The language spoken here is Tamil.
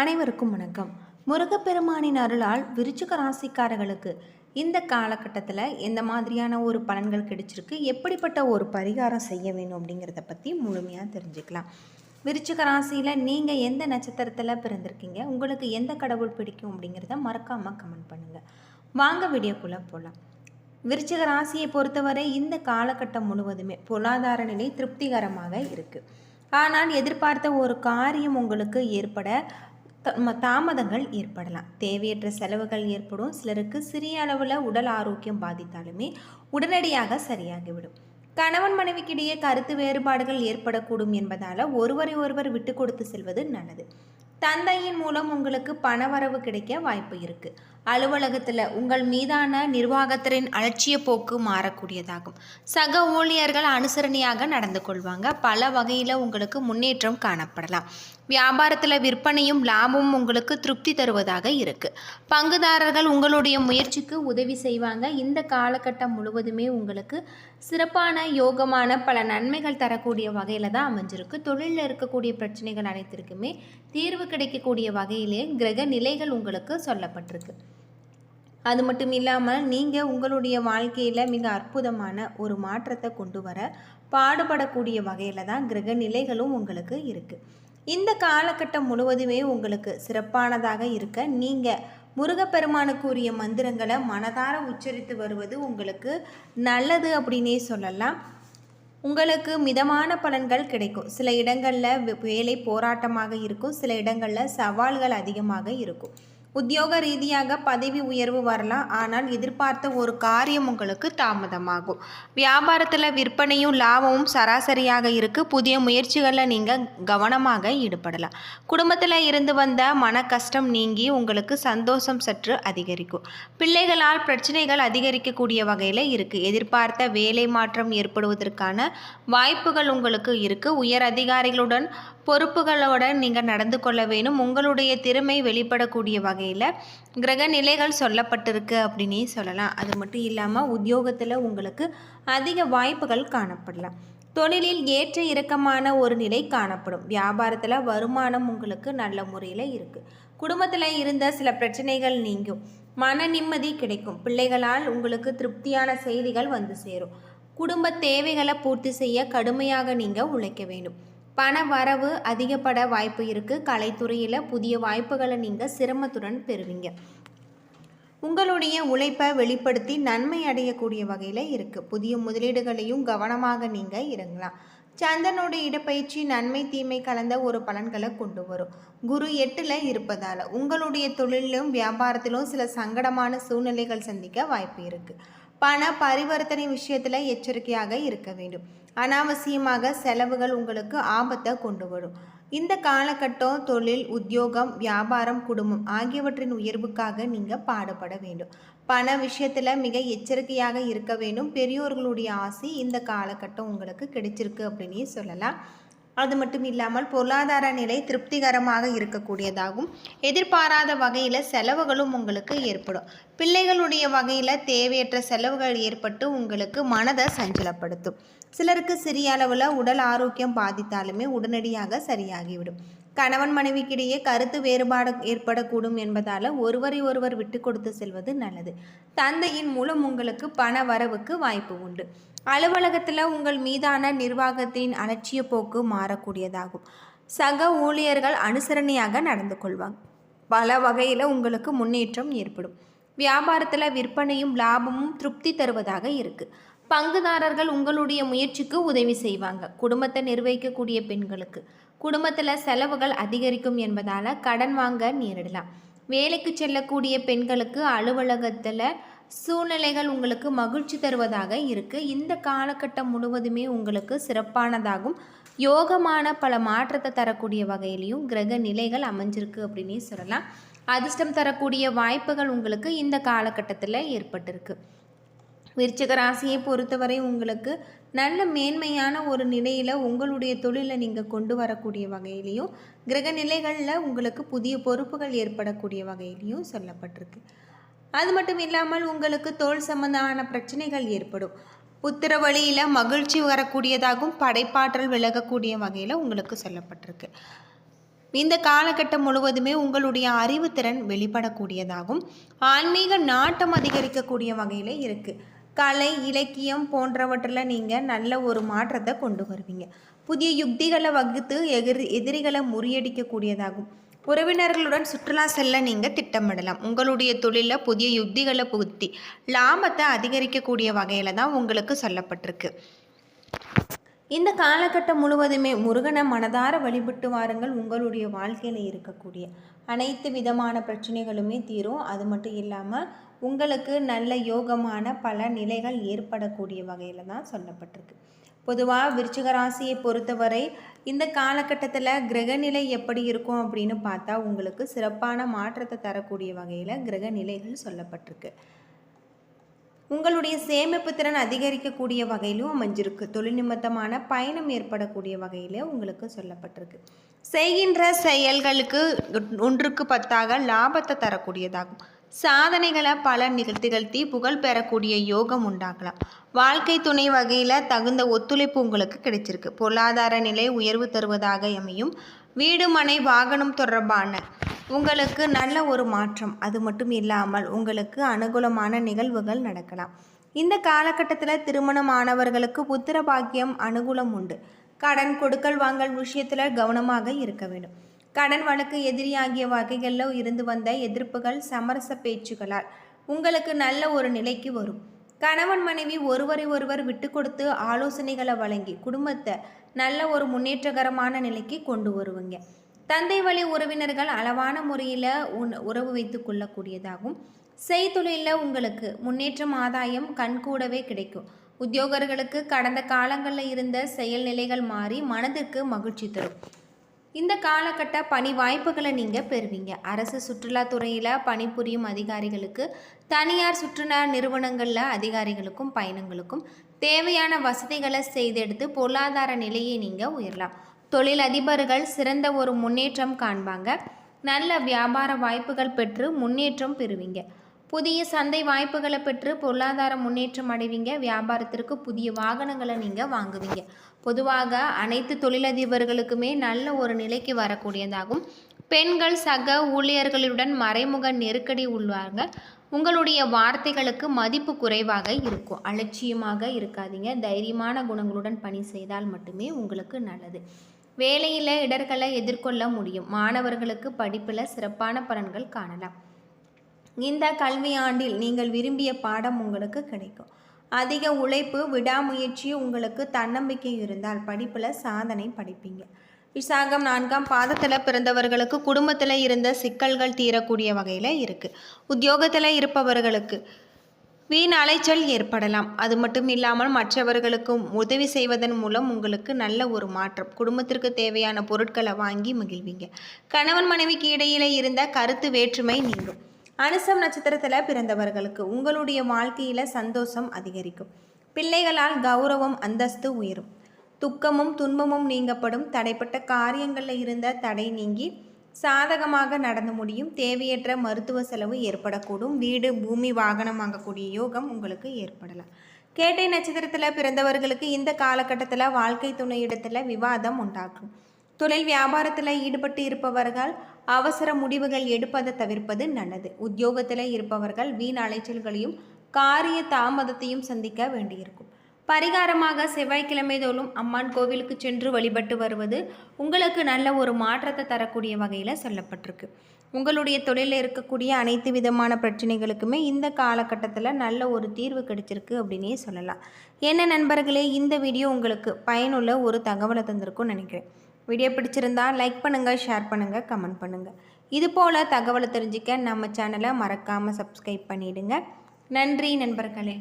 அனைவருக்கும் வணக்கம். முருகப்பெருமானின் அருளால் விருச்சிக ராசிக்காரர்களுக்கு இந்த காலகட்டத்தில் எந்த மாதிரியான ஒரு பலன்கள் கிடைச்சிருக்கு, எப்படிப்பட்ட ஒரு பரிகாரம் செய்ய வேணும் அப்படிங்கிறத பற்றி முழுமையாக தெரிஞ்சுக்கலாம். விருச்சிக ராசியில் நீங்கள் எந்த நட்சத்திரத்தில் பிறந்திருக்கீங்க, உங்களுக்கு எந்த கடவுள் பிடிக்கும் அப்படிங்கிறத மறக்காமல் கமெண்ட் பண்ணுங்கள். வாங்க வீடியோக்குள்ளே போகலாம். விருச்சிக ராசியை பொறுத்தவரை இந்த காலகட்டம் முழுவதுமே பொருளாதார நிலை திருப்திகரமாக இருக்குது. ஆனால் எதிர்பார்த்த ஒரு காரியம் உங்களுக்கு ஏற்பட தாமதங்கள் ஏற்படலாம். தேவையற்ற செலவுகள் ஏற்படும். சிலருக்கு சிறிய அளவில் உடல் ஆரோக்கியம் பாதித்தாலுமே உடனடியாக சரியாகிவிடும். கணவன் மனைவிக்கிடையே கருத்து வேறுபாடுகள் ஏற்படக்கூடும் என்பதால் ஒருவரை ஒருவர் விட்டு கொடுத்து செல்வது நல்லது. தந்தையின் மூலம் உங்களுக்கு பணவரவு கிடைக்க வாய்ப்பு இருக்கு. அலுவலகத்தில் உங்கள் மீதான நிர்வாகத்தின் அலட்சிய போக்கு மாறக்கூடியதாகும். சக ஊழியர்கள் அனுசரணையாக நடந்து கொள்வாங்க. பல வகையில் உங்களுக்கு முன்னேற்றம் காணப்படலாம். வியாபாரத்தில் விற்பனையும் லாபமும் உங்களுக்கு திருப்தி தருவதாக இருக்கு. பங்குதாரர்கள் உங்களுடைய முயற்சிக்கு உதவி செய்வாங்க. இந்த காலகட்டம் முழுவதுமே உங்களுக்கு சிறப்பான யோகமான பல நன்மைகள் தரக்கூடிய வகையில் தான் அமைஞ்சிருக்கு. தொழிலில் இருக்கக்கூடிய பிரச்சனைகள் அனைத்திற்குமே தீர்வு கிடைக்கக்கூடிய வகையிலே கிரக நிலைகள் உங்களுக்கு சொல்லப்பட்டிருக்கு. அது மட்டும் இல்லாமல் நீங்கள் உங்களுடைய வாழ்க்கையில் மிக அற்புதமான ஒரு மாற்றத்தை கொண்டு வர பாடுபடக்கூடிய வகையில் தான் கிரக நிலைகளும் உங்களுக்கு இருக்குது. இந்த காலகட்டம் முழுவதுமே உங்களுக்கு சிறப்பானதாக இருக்க நீங்கள் முருகப்பெருமானுக்குரிய மந்திரங்களை மனதார உச்சரித்து வருவது உங்களுக்கு நல்லது அப்படின்னே சொல்லலாம். உங்களுக்கு மிதமான பலன்கள் கிடைக்கும். சில இடங்களில் வேலை போராட்டமாக இருக்கும், சில இடங்களில் சவால்கள் அதிகமாக இருக்கும். உத்தியோக ரீதியாக பதவி உயர்வு வரலாம், ஆனால் எதிர்பார்த்த ஒரு காரியம் உங்களுக்கு தாமதமாகும். வியாபாரத்தில் விற்பனையும் லாபமும் சராசரியாக இருக்குது. புதிய முயற்சிகளில் நீங்கள் கவனமாக ஈடுபடலாம். குடும்பத்தில் இருந்து வந்த மன கஷ்டம் நீங்கி உங்களுக்கு சந்தோஷம் சற்று அதிகரிக்கும். பிள்ளைகளால் பிரச்சனைகள் அதிகரிக்கக்கூடிய வகையில் இருக்குது. எதிர்பார்த்த வேலை மாற்றம் ஏற்படுவதற்கான வாய்ப்புகள் உங்களுக்கு இருக்குது. உயர் அதிகாரிகளுடன் பொறுப்புகளுடன் நீங்கள் நடந்து கொள்ள வேணும். உங்களுடைய திறமை வெளிப்படக்கூடிய வகையில் கிரக நிலைகள் சொல்லப்பட்டிருக்கு அப்படின்னே சொல்லலாம். அது மட்டும் இல்லாமல் உத்தியோகத்தில் உங்களுக்கு அதிக வாய்ப்புகள் காணப்படலாம். தொழிலில் ஏற்ற இறக்கமான ஒரு நிலை காணப்படும். வியாபாரத்தில் வருமானம் உங்களுக்கு நல்ல முறையில் இருக்குது. குடும்பத்தில் இருந்த சில பிரச்சனைகள் நீங்கும். மன நிம்மதி கிடைக்கும். பிள்ளைகளால் உங்களுக்கு திருப்தியான செய்திகள் வந்து சேரும். குடும்ப தேவைகளை பூர்த்தி செய்ய கடுமையாக நீங்கள் உழைக்க வேண்டும். பண வரவு அதிகப்பட வாய்ப்பு இருக்குது. கலைத்துறையில் புதிய வாய்ப்புகளை நீங்கள் சிரமத்துடன் பெறுவீங்க. உங்களுடைய உழைப்பை வெளிப்படுத்தி நன்மை அடையக்கூடிய வகையில் இருக்குது. புதிய முதலீடுகளையும் கவனமாக நீங்கள் இறங்கலாம். சந்திரனோட இடப்பயிற்சி நன்மை தீமை கலந்த ஒரு பலன்களை கொண்டு வரும். குரு 8ல் இருப்பதால் உங்களுடைய தொழிலும் வியாபாரத்திலும் சில சங்கடமான சூழ்நிலைகள் சந்திக்க வாய்ப்பு இருக்குது. பண பரிவர்த்தனை விஷயத்தில் எச்சரிக்கையாக இருக்க வேண்டும். அனாவசியமாக செலவுகள் உங்களுக்கு ஆபத்தை கொண்டு வரும். இந்த காலகட்டம் தொழில், உத்தியோகம், வியாபாரம், குடும்பம் ஆகியவற்றின் உயர்வுக்காக நீங்கள் பாடுபட வேண்டும். பண விஷயத்தில் மிக எச்சரிக்கையாக இருக்க வேண்டும். பெரியோர்களுடைய ஆசை இந்த காலகட்டம் உங்களுக்கு கிடைச்சிருக்கு அப்படின்னே சொல்லலாம். அது மட்டும் இல்லாமல் பொருளாதார நிலை திருப்திகரமாக இருக்கக்கூடியதாகும். எதிர்பாராத வகையில் செலவுகளும் உங்களுக்கு ஏற்படும். பிள்ளைகளுடைய வகையில் தேவையற்ற செலவுகள் ஏற்பட்டு உங்களுக்கு மனதை சஞ்சலப்படுத்தும். சிலருக்கு சிறிய அளவில் உடல் ஆரோக்கியம் பாதித்தாலுமே உடனடியாக சரியாகிவிடும். கணவன் மனைவிக்கிடையே கருத்து வேறுபாடு ஏற்படக்கூடும் என்பதால் ஒருவரை ஒருவர் விட்டு கொடுத்து செல்வது நல்லது. தந்தையின் மூலம் உங்களுக்கு பண வரவுக்கு வாய்ப்பு உண்டு. அலுவலகத்தில் உங்கள் மீதான நிர்வாகத்தின் அலட்சிய போக்கு மாறக்கூடியதாகும். சக ஊழியர்கள் அனுசரணையாக நடந்து கொள்வாங்க. பல வகையில் உங்களுக்கு முன்னேற்றம் ஏற்படும். வியாபாரத்தில் விற்பனையும் லாபமும் திருப்தி தருவதாக இருக்குது. பங்குதாரர்கள் உங்களுடைய முயற்சிக்கு உதவி செய்வாங்க. குடும்பத்தை நிர்வகிக்கக்கூடிய பெண்களுக்கு குடும்பத்தில் செலவுகள் அதிகரிக்கும் என்பதால் கடன் வாங்க நேரிடலாம். வேலைக்கு செல்லக்கூடிய பெண்களுக்கு அலுவலகத்தில் சூழ்நிலைகள் உங்களுக்கு மகிழ்ச்சி தருவதாக இருக்குது. இந்த காலகட்டம் முழுவதுமே உங்களுக்கு சிறப்பானதாகும். யோகமான பல மாற்றத்தை தரக்கூடிய வகையிலையும் கிரக நிலைகள் அமைஞ்சிருக்கு அப்படின்னே சொல்லலாம். அதிர்ஷ்டம் தரக்கூடிய வாய்ப்புகள் உங்களுக்கு இந்த காலகட்டத்தில் ஏற்பட்டிருக்கு. விருச்சிக ராசியை பொறுத்தவரை உங்களுக்கு நல்ல மேன்மையான ஒரு நிலையில் உங்களுடைய தொழிலை நீங்கள் கொண்டு வரக்கூடிய வகையிலையும் கிரக நிலைகளில் உங்களுக்கு புதிய பொறுப்புகள் ஏற்படக்கூடிய வகையிலையும் சொல்லப்பட்டிருக்கு. அது மட்டும் இல்லாமல் உங்களுக்கு தோல் சம்பந்தமான பிரச்சனைகள் ஏற்படும். புத்திர வழியில் மகிழ்ச்சி வரக்கூடியதாகவும் படைப்பாற்றல் விலகக்கூடிய வகையில் உங்களுக்கு சொல்லப்பட்டிருக்கு. இந்த காலகட்டம் முழுவதுமே உங்களுடைய அறிவுத்திறன் வெளிப்படக்கூடியதாகும். ஆன்மீக நாட்டம் அதிகரிக்கக்கூடிய வகையில் இருக்குது. கலை, இலக்கியம் போன்றவற்றில் நீங்கள் நல்ல ஒரு மாற்றத்தை கொண்டு வருவீங்க. புதிய யுக்திகளை வகுத்து எதிரிகளை முறியடிக்கக்கூடியதாகும். உறவினர்களுடன் சுற்றுலா செல்ல நீங்கள் திட்டமிடலாம். உங்களுடைய தொழிலில் புதிய யுக்திகளை புகுத்தி லாபத்தை அதிகரிக்கக்கூடிய வகையில் தான் உங்களுக்கு சொல்லப்பட்டிருக்கு. இந்த காலகட்டம் முழுவதுமே முருகனை மனதார வழிபட்டு வாருங்கள். உங்களுடைய வாழ்க்கையில் இருக்கக்கூடிய அனைத்து விதமான பிரச்சனைகளுமே தீரும். அது மட்டும் இல்லாமல் உங்களுக்கு நல்ல யோகமான பல நிலைகள் ஏற்படக்கூடிய வகையில் தான் சொல்லப்பட்டிருக்கு. பொதுவாக விருச்சிக ராசியை பொறுத்தவரை இந்த காலகட்டத்தில் கிரகநிலை எப்படி இருக்கும் அப்படின்னு பார்த்தா உங்களுக்கு சிறப்பான மாற்றத்தை தரக்கூடிய வகையில் கிரக நிலைகள் சொல்லப்பட்டிருக்கு. உங்களுடைய சேமிப்பு திறன் அதிகரிக்கக்கூடிய வகையிலும் அமைஞ்சிருக்கு. தொழில் நிமித்தமான பயணம் ஏற்படக்கூடிய வகையில் உங்களுக்கு சொல்லப்பட்டிருக்கு. செய்கின்ற செயல்களுக்கு 1க்கு 10 லாபத்தை தரக்கூடியதாகும். சாதனைகளை பல நிகழ்த்தி புகழ் பெறக்கூடிய யோகம் உண்டாகலாம். வாழ்க்கை துணை வகையில் தகுந்த ஒத்துழைப்பு உங்களுக்கு கிடைச்சிருக்கு. பொருளாதார நிலை உயர்வு தருவதாக அமையும். வீடு, மனை, வாகனம் தொடர்பான உங்களுக்கு நல்ல ஒரு மாற்றம். அது மட்டும் இல்லாமல் உங்களுக்கு அனுகூலமான நிகழ்வுகள் நடக்கலாம். இந்த காலகட்டத்தில் திருமணமானவர்களுக்கு புத்திர பாக்கியம் அனுகூலம் உண்டு. கடன் கொடுக்கல் வாங்கல் விஷயத்தில் கவனமாக இருக்க வேண்டும். கடன் வழக்கு எதிரியாகிய வகைகளில் இருந்து வந்த எதிர்ப்புகள் சமரச பேச்சுகளால் உங்களுக்கு நல்ல ஒரு நிலைக்கு வரும். கணவன் மனைவி ஒருவரை ஒருவர் விட்டு கொடுத்து ஆலோசனைகளை வழங்கி குடும்பத்தை நல்ல ஒரு முன்னேற்றகரமான நிலைக்கு கொண்டு வருவீங்க. தந்தை வழி உறவினர்கள் அளவான முறையில் உறவு வைத்து கொள்ளக்கூடியதாகும். செய்தொழிலில் உங்களுக்கு முன்னேற்றம், ஆதாயம் கண்கூடவே கிடைக்கும். உத்தியோகர்களுக்கு கடந்த காலங்களில் இருந்த செயல்நிலைகள் மாறி மனதிற்கு மகிழ்ச்சி தரும். இந்த காலகட்ட பணி வாய்ப்புகளை நீங்கள் பெறுவீங்க. அரசு சுற்றுலாத்துறையில் பணிபுரியும் அதிகாரிகளுக்கு, தனியார் சுற்றுலா நிறுவனங்களில் அதிகாரிகளுக்கும் பயணங்களுக்கும் தேவையான வசதிகளை செய்தெடுத்து பொருளாதார நிலையை நீங்கள் உயரலாம். தொழில் அதிபர்கள் சிறந்த ஒரு முன்னேற்றம் காண்பாங்க. நல்ல வியாபார வாய்ப்புகள் பெற்று முன்னேற்றம் பெறுவீங்க. புதிய சந்தை வாய்ப்புகளை பெற்று பொருளாதார முன்னேற்றம் அடைவீங்க. வியாபாரத்திற்கு புதிய வாகனங்களை நீங்கள் வாங்குவீங்க. பொதுவாக அனைத்து தொழிலதிபர்களுக்குமே நல்ல ஒரு நிலைக்கு வரக்கூடியதாகும். பெண்கள் சக ஊழியர்களுடன் மறைமுக நெருக்கடி உள்ளாங்க. உங்களுடைய வார்த்தைகளுக்கு மதிப்பு குறைவாக இருக்கும். அலட்சியமாக இருக்காதீங்க. தைரியமான குணங்களுடன் பணி செய்தால் மட்டுமே உங்களுக்கு நல்லது. வேலையில் இடர்களை எதிர்கொள்ள முடியும். மாணவர்களுக்கு படிப்பில் சிறப்பான பலன்கள் காணலாம். இந்த கல்வியாண்டில் நீங்கள் விரும்பிய பாடம் உங்களுக்கு கிடைக்கும். அதிக உழைப்பு, விடாமுயற்சி, உங்களுக்கு தன்னம்பிக்கை இருந்தால் படிப்பில் சாதனை படைப்பீங்க. விசாகம் 4ஆம் பாதத்தில் பிறந்தவர்களுக்கு குடும்பத்தில் இருந்த சிக்கல்கள் தீரக்கூடிய வகையில் இருக்குது. உத்தியோகத்தில் இருப்பவர்களுக்கு வீண் அலைச்சல் ஏற்படலாம். அது மட்டும் இல்லாமல் மற்றவர்களுக்கு உதவி செய்வதன் மூலம் உங்களுக்கு நல்ல ஒரு மாற்றம். குடும்பத்திற்கு தேவையான பொருட்களை வாங்கி மகிழ்வீங்க. கணவன் மனைவிக்கு இடையில இருந்த கருத்து வேற்றுமை நீங்கும். அனுசம் நட்சத்திரத்தில் பிறந்தவர்களுக்கு உங்களுடைய வாழ்க்கையில் சந்தோஷம் அதிகரிக்கும். பிள்ளைகளால் கௌரவம், அந்தஸ்து உயரும். துக்கமும் துன்பமும் நீங்கப்படும். தடைப்பட்ட காரியங்களில் இருந்த தடை நீங்கி சாதகமாக நடந்து முடியும். தேவையற்ற மருத்துவ செலவு ஏற்படக்கூடும். வீடு, பூமி, வாகனம் வாங்கக்கூடிய யோகம் உங்களுக்கு ஏற்படலாம். கேட்டை நட்சத்திரத்தில் பிறந்தவர்களுக்கு இந்த காலகட்டத்தில் வாழ்க்கை துணையிடத்தில் விவாதம் உண்டாகும். தொழில் வியாபாரத்தில் ஈடுபட்டு இருப்பவர்கள் அவசர முடிவுகள் எடுப்பதை தவிர்ப்பது நல்லது. உத்தியோகத்தில் இருப்பவர்கள் வீண் அலைச்சல்களையும் காரிய தாமதத்தையும் சந்திக்க வேண்டியிருக்கும். பரிகாரமாக செவ்வாய்க்கிழமை தோறும் அம்மான் கோவிலுக்கு சென்று வழிபட்டு வருவது உங்களுக்கு நல்ல ஒரு மாற்றத்தை தரக்கூடிய வகையில் சொல்லப்பட்டிருக்கு. உங்களுடைய தொழிலில் இருக்கக்கூடிய அனைத்து விதமான பிரச்சனைகளுக்குமே இந்த காலகட்டத்தில் நல்ல ஒரு தீர்வு கிடைச்சிருக்கு அப்படின்னே சொல்லலாம். என்ன நண்பர்களே, இந்த வீடியோ உங்களுக்கு பயனுள்ள ஒரு தகவலை தந்திருக்கும்னு நினைக்கிறேன். வீடியோ பிடிச்சிருந்தா லைக் பண்ணுங்கள், ஷேர் பண்ணுங்கள், கமெண்ட் பண்ணுங்கள். இதுபோல் தகவலை தெரிஞ்சுக்க நம்ம சேனலை மறக்காமல் சப்ஸ்கிரைப் பண்ணிவிடுங்க. நன்றி நண்பர்களே.